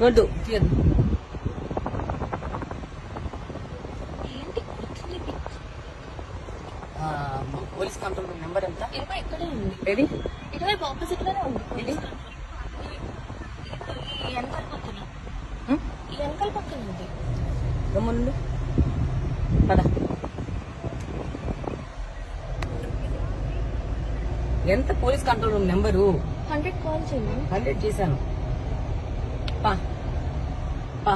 వద్దు police control room number ఎంత? ఇక్కడే ఉంది. ఏది? ఇటువైపు ఆపోజిట్ లోనే ఉంది. ఇది ఈ వెనకాల పక్కన, ఈ వెనకాల పక్కన ఉంది. గమ్మునుండు పద. ఎంత police control room number? 100 call చేయండి. 100 చేశాను. పా పా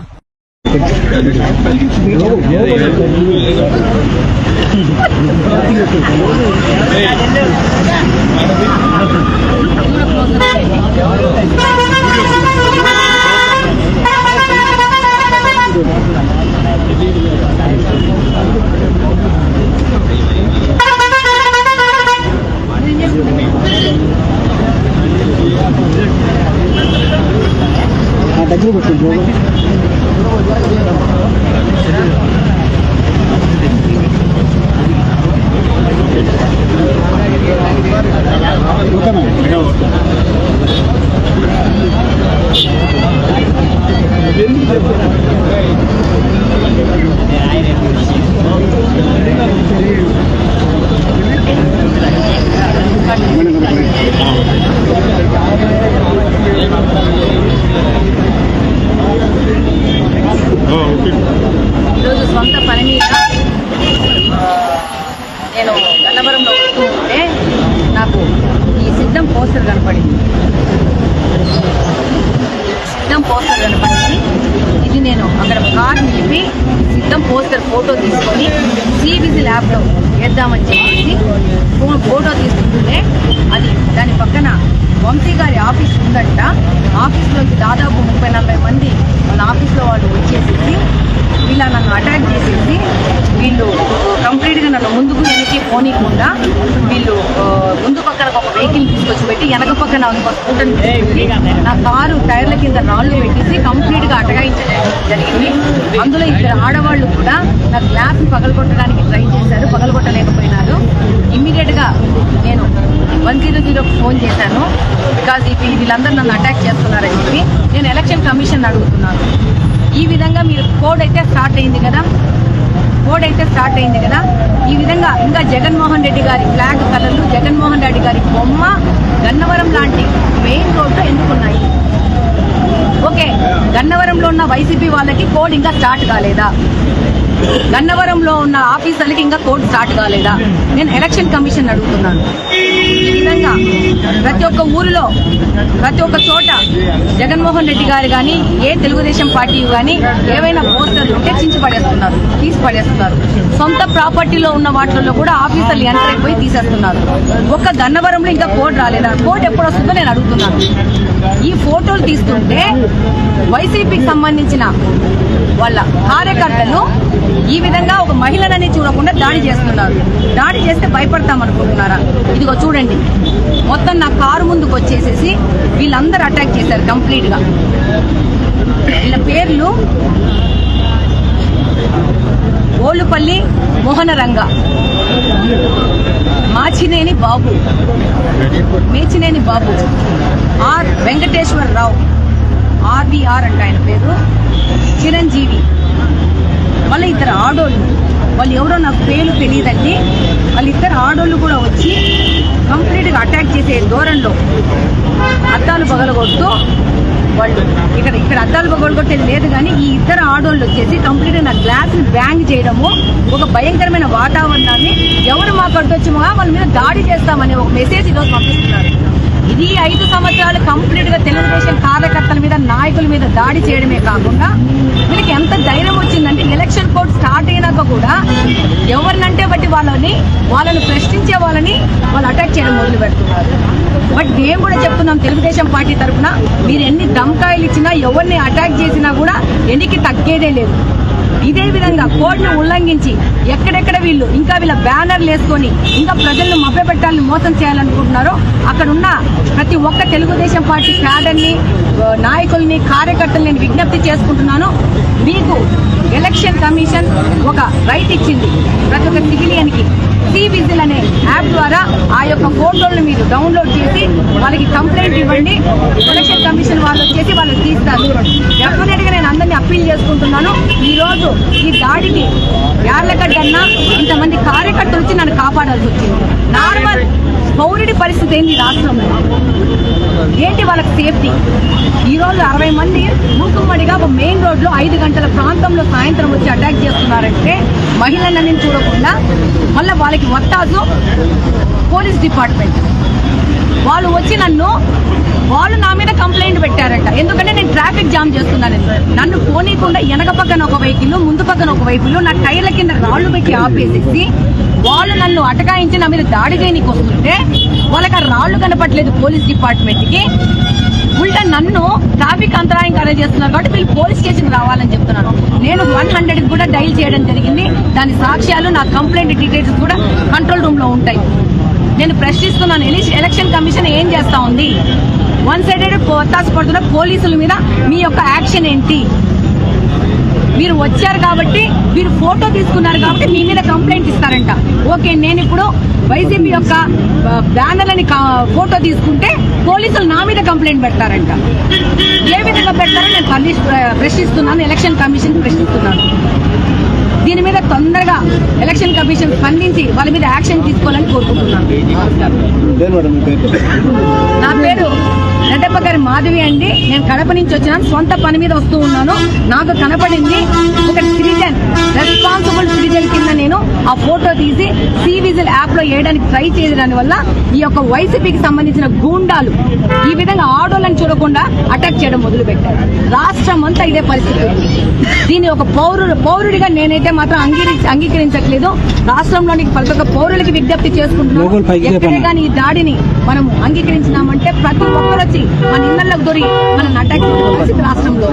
ఈరోజు సొంత పని మీద నేను గన్నవరంలో వస్తూ ఉంటే నాకు ఈ సిద్ధం పోస్టర్ కనపడింది. ఇది నేను అక్కడ కార్ నిలిపి సిద్ధం పోస్టర్ ఫోటో తీసుకొని సివిజిల్ యాప్లో వేద్దామని చెప్పేసి ఫోటో తీసుకుంటుంటే అది దాని పక్కన వంశీ గారి ఆఫీస్ ఉందంట. ఆఫీస్లోకి దాదాపు 30-40 మంది వాళ్ళ ఆఫీస్లో వాళ్ళు వచ్చేసేసి ఇలా నన్ను అటాక్ చేసేసి వీళ్ళు కంప్లీట్గా నన్ను ముందుకు వెనక్కి పోనీయకుండా వీళ్ళు ముందు పక్కన ఒక వెహికల్ తీసుకొచ్చి పెట్టి వెనక పక్కన ఒక స్కూటర్ నా కారు టైర్ల కింద రాళ్ళు పెట్టేసి కంప్లీట్గా అటగాయించడం జరిగింది. అందులో ఇద్దరు ఆడవాళ్ళు కూడా నా గ్లాస్ పగలగొట్టడానికి ట్రై చేశారు, పగలగొట్టలేకపోయినారు. ఇమ్మీడియట్గా నేను 100కి ఫోన్ చేశాను. బికాజ్ వీళ్ళందరూ నన్ను అటాక్ చేస్తున్నారని చెప్పి నేను ఎలక్షన్ కమిషన్ అడుగుతున్నాను. ఈ విధంగా మీరు కోడ్ అయితే స్టార్ట్ అయింది కదా, ఈ విధంగా ఇంకా జగన్మోహన్ రెడ్డి గారి ఫ్లాగ్ కలర్లు, జగన్మోహన్ రెడ్డి గారి బొమ్మ గన్నవరం లాంటి మెయిన్ రోడ్డు ఎందుకున్నాయి? ఓకే, గన్నవరంలో ఉన్న వైసీపీ వాళ్ళకి కోడ్ ఇంకా స్టార్ట్ కాలేదా? గన్నవరంలో ఉన్న ఆఫీసర్లకి ఇంకా కోడ్ స్టార్ట్ కాలేదా? నేను ఎలక్షన్ కమిషన్ అడుగుతున్నాను. ఈ విధంగా ప్రతి ఒక్క ఊరిలో ప్రతి ఒక్క చోట జగన్మోహన్ రెడ్డి గారు కానీ ఏ తెలుగుదేశం పార్టీ కానీ ఏవైనా పోస్టర్లు ఉంటే చించి పడేస్తున్నారు, తీసి పడేస్తున్నారు. సొంత ప్రాపర్టీలో ఉన్న వాటిల్లో కూడా ఆఫీసర్లు ఎంటర్ అయిపోయి తీసేస్తున్నారు. ఒక్క గన్నవరంలో ఇంకా కోడ్ రాలేదా? కోడ్ ఎప్పుడు వస్తుందో నేను అడుగుతున్నాను. ఈ ఫోటోలు తీస్తుంటే వైసీపీకి సంబంధించిన వాళ్ళ కార్యకర్తలు ఈ విధంగా ఒక మహిళనని చూడకుండా దాడి చేస్తున్నారు. దాడి చేస్తే భయపడతామనుకుంటున్నారా? ఇదిగో చూడండి, మొత్తం నా కారు ముందుకు వచ్చేసేసి వీళ్ళందరూ అటాక్ చేశారు కంప్లీట్ గా. వీళ్ళ పేర్లు ఓలుపల్లి మోహనరంగ, మాచినేని బాబు, మేచినేని బాబు, ఆర్ వెంకటేశ్వరరావు, ఆర్వీఆర్ అంట ఆయన పేరు, చిరంజీవి. మళ్ళీ ఇద్దరు ఆడోళ్ళు, వాళ్ళు ఎవరో నాకు పేర్లు తెలియదండి. వాళ్ళిద్దరు ఆడోళ్ళు కూడా వచ్చి కంప్లీట్గా అటాక్ చేసే దూరంలో అద్దాలు పగలగొడుతూ వాళ్ళు ఇక్కడ అద్దాలు పగలగొట్టేది లేదు కానీ ఈ ఇద్దరు ఆడోళ్ళు వచ్చేసి కంప్లీట్గా నా గ్లాస్ని బ్యాంగ్ చేయడము, ఒక భయంకరమైన వాతావరణాన్ని ఎవరు మాకు అడ్డొచ్చిమో వాళ్ళ మీద దాడి చేస్తామని ఒక మెసేజ్ ఈరోజు పంపిస్తున్నారు. ఇది 5 సంవత్సరాలు కంప్లీట్ గా తెలుగుదేశం కార్యకర్తల మీద, నాయకుల మీద దాడి చేయడమే కాకుండా వీళ్ళకి ఎంత ధైర్యం వచ్చిందంటే ఎలక్షన్ కోడ్ స్టార్ట్ అయినాక కూడా ఎవరినంటే బట్టి వాళ్ళని ప్రశ్నించే వాళ్ళని వాళ్ళు అటాక్ చేయడం మొదలు పెడుతున్నారు. బట్ మేము కూడా చెప్తున్నాం తెలుగుదేశం పార్టీ తరఫున, మీరు ఎన్ని దమ్కాయలు ఇచ్చినా ఎవరిని అటాక్ చేసినా కూడా ఎన్నికి తగ్గేదే లేదు. ఇదే విధంగా కోడ్ను ఉల్లంఘించి ఎక్కడెక్కడ వీళ్ళు ఇంకా వీళ్ళ బ్యానర్లు వేసుకొని ఇంకా ప్రజలను మభ్యపెట్టాలని మోసం చేయాలనుకుంటున్నారో అక్కడున్న ప్రతి ఒక్క తెలుగుదేశం పార్టీ క్యాడర్ని, నాయకుల్ని, కార్యకర్తల్ని నేను విజ్ఞప్తి చేసుకుంటున్నాను. మీకు ఎలక్షన్ కమిషన్ ఒక రైట్ ఇచ్చింది ప్రతి ఒక్క సివిలియన్కి. సి విజిల్ అనే యాప్ ద్వారా ఆ యొక్క ఫోటోలను మీరు డౌన్లోడ్ చేసి వాళ్ళకి కంప్లైంట్ ఇవ్వండి. ఎలక్షన్ కమిషన్ వాళ్ళు వచ్చేసి వాళ్ళకి తీస్తారు. డెఫినెట్ గా నేను అందరినీ అప్పీల్ చేసుకుంటున్నాను. ఈ రోజు ఈ దాడికి యార్లగడ్డన్నా ఇంతమంది కార్యకర్తలు వచ్చి నన్ను కాపాడాల్సి వచ్చింది. నార్మల్ పౌరుడి పరిస్థితి ఏంది రాష్ట్రంలో? ఏంటి వాళ్ళకి సేఫ్టీ? ఈ రోజు 60 మంది మూకుమ్మడిగా ఒక మెయిన్ రోడ్ లో 5 గంటల ప్రాంతంలో సాయంత్రం వచ్చి అటాక్ చేస్తున్నారంటే మహిళలని చూడకుండా మళ్ళీ వాళ్ళకి వత్తాసు పోలీస్ డిపార్ట్మెంట్ వాళ్ళు వచ్చి వాళ్ళు నా మీద కంప్లైంట్ పెట్టారంట. ఎందుకంటే నేను ట్రాఫిక్ జామ్ చేస్తున్నానని. నన్ను పోనీకుండా వెనక పక్కన ఒక వెహికల్, ముందు పక్కన ఒక వెహికల్, నా టైర్ల కింద రాళ్లు పెట్టి ఆపేసేసి వాళ్ళు నన్ను అటకాయించి నా మీద దాడి చేయడానికి వస్తుంటే వాళ్ళకి ఆ రాళ్లు కనపట్లేదు పోలీస్ డిపార్ట్మెంట్ కి. ఉల్టా నన్ను ట్రాఫిక్ అంతరాయం కలగజేస్తున్నారు కాబట్టి వీళ్ళు పోలీస్ స్టేషన్ రావాలని చెప్తున్నాను. నేను 100 కూడా డైల్ చేయడం జరిగింది. దాని సాక్ష్యాలు, నా కంప్లైంట్ డీటెయిల్స్ కూడా కంట్రోల్ రూమ్ లో ఉంటాయి. నేను ప్రశ్నిస్తున్నాను, ఎలక్షన్ కమిషన్ ఏం చేస్తా ఉంది? 1 సైడెడ్ ఒత్తాసు పడుతున్న పోలీసుల మీద మీ యొక్క యాక్షన్ ఏంటి? మీరు వచ్చారు కాబట్టి, మీరు ఫోటో తీసుకున్నారు కాబట్టి మీ మీద కంప్లైంట్ ఇస్తారంట. ఓకే, నేను ఇప్పుడు వైసీపీ యొక్క బ్యానర్లని ఫోటో తీసుకుంటే పోలీసులు నా మీద కంప్లైంట్ పెడతారంట. ఏ విధంగా పెడతారో నేను ప్రశ్నిస్తున్నాను, ఎలక్షన్ కమిషన్ ప్రశ్నిస్తున్నాను. దీని మీద తొందరగా ఎలక్షన్ కమిషన్ స్పందించి వాళ్ళ మీద యాక్షన్ తీసుకోవాలని కోరుకుంటున్నాను. నా పేరు రెడ్డప్పగారి మాధవి అండి. నేను కడప నుంచి వచ్చినాను. సొంత పని మీద వస్తూ ఉన్నాను. నాకు కనపడింది ఒక సిటిజన్, రెస్పాన్సిబుల్ సిటిజన్ కింద నేను ఆ ఫోటో తీసి సి విజిల్ యాప్ లో వేయడానికి ట్రై చేయడానికి వల్ల ఈ యొక్క వైసీపీకి సంబంధించిన గూండాలు ఈ విధంగా ఆడోళ్ళని చూడకుండా అటాక్ చేయడం మొదలు పెట్టారు. రాష్ట్రం అంతా ఇదే పరిస్థితి ఉంది. దీన్ని ఒక పౌరుడిగా నేనైతే మాత్రం అంగీకరించట్లేదు. రాష్ట్రంలోని ప్రతి ఒక్క పౌరులకి విజ్ఞప్తి చేసుకుంటున్నాను. ఎక్కడే కానీ ఈ దాడిని మనం అంగీకరించినామంటే ప్రతి ఒక్కరు వచ్చి మన ఇళ్లకు దొరి మన అటాక్ పరిస్థితి రాష్ట్రంలో.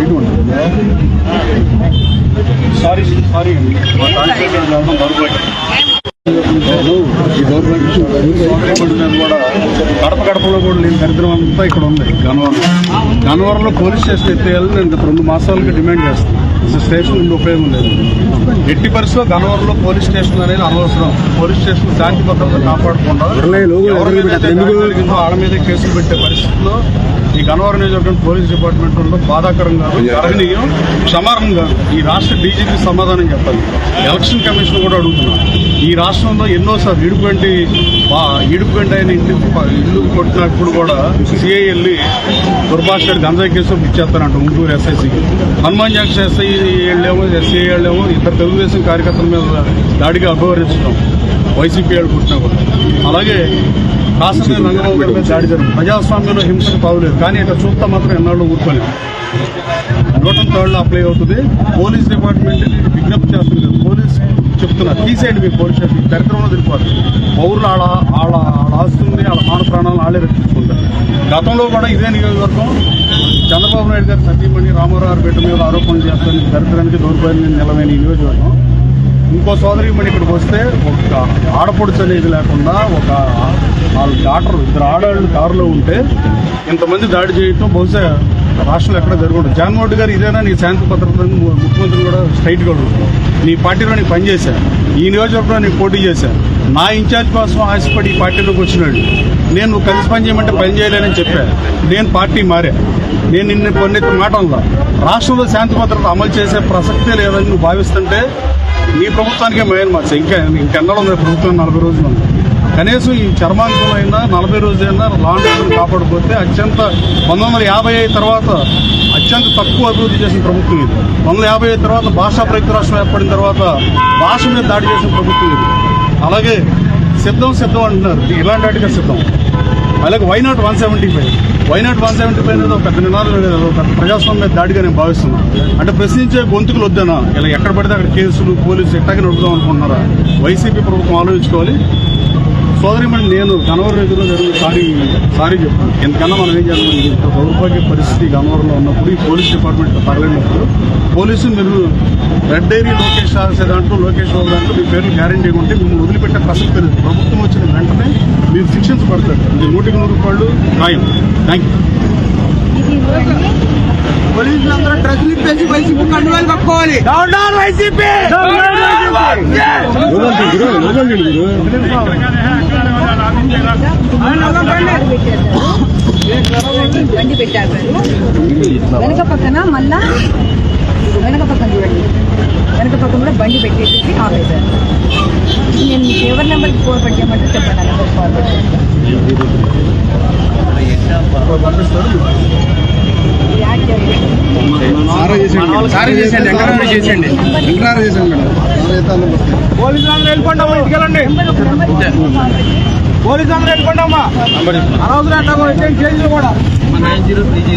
ఈ గవర్నమెంట్ కూడా గడపలో కూడా నేను దరిద్రం అంతా ఇక్కడ ఉంది. గన్నవరంలో పోలీస్ స్టేషన్ ఎత్తేయాలని నేను గత 2 మాసాలుగా డిమాండ్ చేస్తాను. స్టేషన్ ఉండి ఉపయోగం లేదు. ఎట్టి పరిస్థితిలో గన్నవరంలో పోలీస్ స్టేషన్ అనేది అనవసరం. పోలీస్ స్టేషన్ శాంతి భద్రత కాపాడకుండా వాళ్ళ మీద కేసులు పెట్టే పరిస్థితుల్లో ఈ గన్నవరం నియోజకవర్గం పోలీస్ డిపార్ట్మెంట్ ఉండడం బాధాకరంగా, గర్హనీయం, క్షమార్హంగా ఈ రాష్ట్ర డీజీపీ సమాధానం చెప్పాలి. ఎలక్షన్ కమిషన్ కూడా అడుగుతున్నాం. ఈ రాష్ట్రంలో ఎన్నోసార్లు ఈడుపుగంటి ఆయన ఇల్లు కొట్టినప్పుడు కూడా సిఐ వెళ్ళి దుర్భాష గంజాయి కేసు ఇచ్చేస్తారంట గుంటూరు ఎస్ఐసికి. హనుమాన్ జంక్షన్ ఎస్ఐ వెళ్ళేమో, ఎస్ఐ వెళ్ళేమో, ఇద్దరు తెలుగుదేశం కార్యకర్తల మీద దాడిగా అభివర్ణించడం వైసీపీ వాళ్ళు కొట్టినా కూడా. అలాగే కాశ్మీర్ రంగబాబు గారి మీద దాడి జరుగుతుంది. ప్రజాస్వామ్యంలో హింసకు తావులేదు. కానీ ఇట్లా చూస్తా మాత్రం ఎన్నాళ్ళు ఊరుకోలేదు. 103 అప్లై అవుతుంది. పోలీస్ డిపార్ట్మెంట్ విజ్ఞప్తి చేస్తుంది. పోలీస్ చెప్తున్నారు, తీసేయండి మీ పోలీస్ స్టేషన్. చరిత్రలో తెలిపోతుంది. పౌరులు వాళ్ళ ఆస్తుంది, వాళ్ళ మాన ప్రాణాలను వాళ్ళే రక్షించుకుంటారు. గతంలో కూడా ఇదే నియోజకవర్గం చంద్రబాబు నాయుడు గారి సతీమణి రామారావు పేట మీద ఆరోపణలు చేస్తాను. దరిద్రానికి దౌర్భాగ్యానికి నిలవైన ఈ నియోజకవర్గం. ఇంకో సోదరిమణి ఇక్కడికి వస్తే ఒక ఆడపడుచు అనేది లేకుండా ఒక వాళ్ళ డాక్టర్, 2 ఆడవాళ్ళు కారులో ఉంటే ఇంతమంది దాడి చేయటం బహుశా రాష్ట్రంలో ఎక్కడ జరగదు. జగన్మోహన్ రెడ్డి గారు ఇదేనా నీ శాంతి భద్రతను ముఖ్యమంత్రి కూడా స్ట్రైట్గా అడుగుతుంది. నీ పార్టీలో నీకు పనిచేశా, ఈ నియోజకవర్గంలో నీకు పోటీ చేశా, నా ఇన్ఛార్జ్ కోసం ఆశపడి ఈ పార్టీలోకి వచ్చినాడు. నేను నువ్వు కలిసి పని చేయమంటే పని చేయలేనని చెప్పా. నేను పార్టీ మారా. నేను నిన్న కొన్ని మాటల్లో రాష్ట్రంలో శాంతి భద్రత అమలు చేసే ప్రసక్తే లేదని నువ్వు భావిస్తుంటే నీ ప్రభుత్వానికే మేలు మార్చా. ఇంకెన్నడూ ఉంది ప్రభుత్వం 40 రోజులు ఉంది. కనీసం ఈ చర్మాంకంలో అయినా 40 రోజులైనా లాండ్ ఆర్డర్ని కాపాడకపోతే 1955 తర్వాత అత్యంత తక్కువ అభివృద్ధి చేసిన ప్రభుత్వం ఇది. 1955 తర్వాత భాషా ప్రయుక్త రాష్ట్రం ఏర్పడిన తర్వాత భాష మీద దాడి చేసిన ప్రభుత్వం ఇది. అలాగే సిద్ధం అంటున్నారు, ఇలాంటి వాటిగా సిద్ధం. అలాగే వైనాట్ 175 అనేది ఒక పెద్ద నినాదం లేదు, ఒక పెద్ద ప్రజాస్వామ్య దాడిగా నేను భావిస్తున్నాను. అంటే ప్రశ్నించే గొంతుకులు వద్దానా? ఇలా ఎక్కడ పడితే అక్కడ కేసులు, పోలీసులు ఎట్టాగే నడుపుదాం అనుకుంటున్నారా? వైసీపీ ప్రభుత్వం ఆలోచించుకోవాలి. సోదరిమణి నేను గన్నవరం ఎదురులో జరిగిన సారీ చెప్తాను. ఎందుకన్నా మనం ఏం చేయాలి? ఇంత దౌర్భాగ్య పరిస్థితి గన్నవరంలో ఉన్నప్పుడు ఈ పోలీస్ డిపార్ట్మెంట్ తరలినప్పుడు పోలీసులు మీరు రెడ్ డైరీ లోకేష్ రాసే దాంట్లో, లోకేష్ బాబు దాంట్లో మీ పేర్లు గ్యారంటీ ఉంటే మిమ్మల్ని వదిలిపెట్టే ప్రసక్తి లేదు. ప్రభుత్వం వచ్చిన వెంటనే మీరు శిక్షించబడతారు. ఇది 100% ఖాయం. Thank you. చూడండి. పోలీసులందరూ డ్రెస్సులు ఇప్పేసి వైసీపీ కండువాలు కప్పుకోవాలి. బండి పెట్టారు వెనక పక్కన మళ్ళా వెనక పక్కన చూడండి, వెనక పక్కన కూడా బండి పెట్టేసి ఆపేశారు. నేను మీకు ఎవరి నెంబర్కి ఫోన్ పెట్టేయమంటే చెప్పండి, ఆ నెంబర్కి కాల్ పెట్టండి. యాడ్ చేయండి. సారీ చేసేయండి, ఎంకరేజ్ చేసేయండి, ఎంకరేజ్ చేసేయండి మేడం. పోలీసులందరూ వెళ్ళిపోండమ్మా, ఇంటికి వెళ్ళండి. పోలీసులందరూ వెళ్ళిపోండమ్మా, అనవసరం అట్లా చేంజ్ కూడా 9030